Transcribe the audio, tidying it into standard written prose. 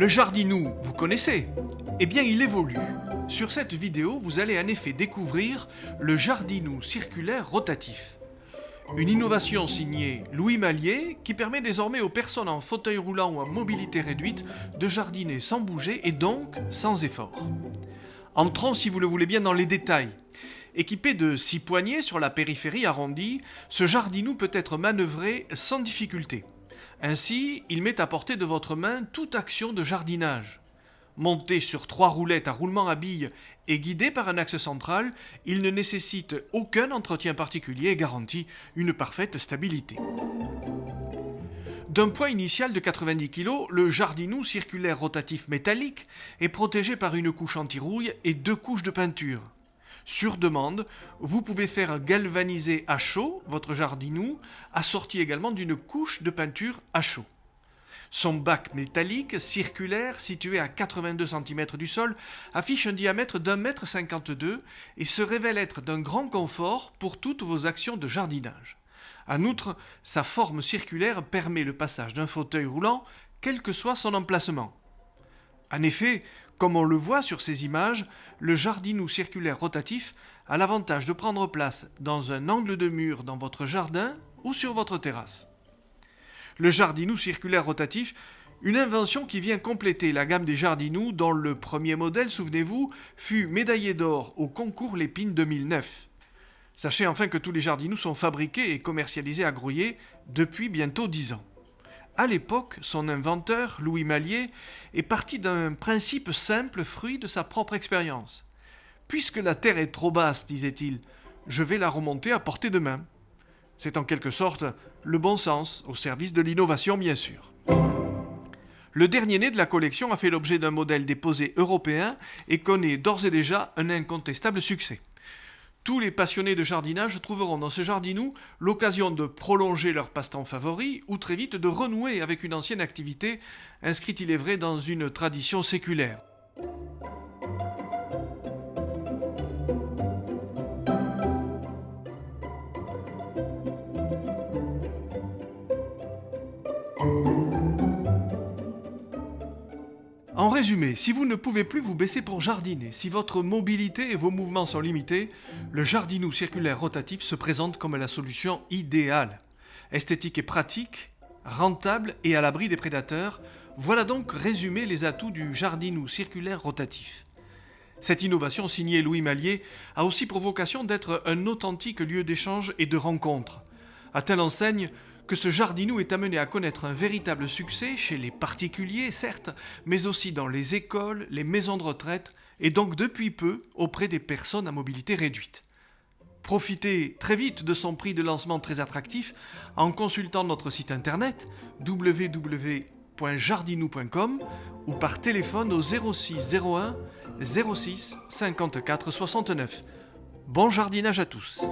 Le Jardinou, vous connaissez? Eh bien, il évolue. Sur cette vidéo, vous allez en effet découvrir le Jardinou circulaire rotatif. Une innovation signée Louis Mallier qui permet désormais aux personnes en fauteuil roulant ou en mobilité réduite de jardiner sans bouger et donc sans effort. Entrons, si vous le voulez bien, dans les détails. Équipé de 6 poignées sur la périphérie arrondie, ce Jardinou peut être manœuvré sans difficulté. Ainsi, il met à portée de votre main toute action de jardinage. Monté sur 3 roulettes à roulement à billes et guidé par un axe central, il ne nécessite aucun entretien particulier et garantit une parfaite stabilité. D'un poids initial de 90 kg, le Jardinou circulaire rotatif métallique est protégé par une couche anti-rouille et 2 couches de peinture. Sur demande, vous pouvez faire galvaniser à chaud votre Jardinou, assorti également d'une couche de peinture à chaud. Son bac métallique circulaire, situé à 82 cm du sol, affiche un diamètre d'1,52 m et se révèle être d'un grand confort pour toutes vos actions de jardinage. En outre, sa forme circulaire permet le passage d'un fauteuil roulant, quel que soit son emplacement. En effet, comme on le voit sur ces images, le Jardinou circulaire rotatif a l'avantage de prendre place dans un angle de mur dans votre jardin ou sur votre terrasse. Le Jardinou circulaire rotatif, une invention qui vient compléter la gamme des Jardinous dont le premier modèle, souvenez-vous, fut médaillé d'or au concours Lépine 2009. Sachez enfin que tous les Jardinous sont fabriqués et commercialisés à Grouillé depuis bientôt 10 ans. À l'époque, son inventeur, Louis Mallier, est parti d'un principe simple, fruit de sa propre expérience. Puisque la terre est trop basse, disait-il, je vais la remonter à portée de main. C'est en quelque sorte le bon sens, au service de l'innovation bien sûr. Le dernier né de la collection a fait l'objet d'un modèle déposé européen et connaît d'ores et déjà un incontestable succès. Tous les passionnés de jardinage trouveront dans ce Jardinou l'occasion de prolonger leur passe-temps favori ou très vite de renouer avec une ancienne activité, inscrite il est vrai dans une tradition séculaire. En résumé, si vous ne pouvez plus vous baisser pour jardiner, si votre mobilité et vos mouvements sont limités, le Jardinou circulaire rotatif se présente comme la solution idéale. Esthétique et pratique, rentable et à l'abri des prédateurs, voilà donc résumé les atouts du Jardinou circulaire rotatif. Cette innovation signée Louis Mallier a aussi pour vocation d'être un authentique lieu d'échange et de rencontre. À telle enseigne que ce Jardinou est amené à connaître un véritable succès chez les particuliers, certes, mais aussi dans les écoles, les maisons de retraite et donc depuis peu auprès des personnes à mobilité réduite. Profitez très vite de son prix de lancement très attractif en consultant notre site internet www.jardinou.com ou par téléphone au 06 01 06 54 69. Bon jardinage à tous!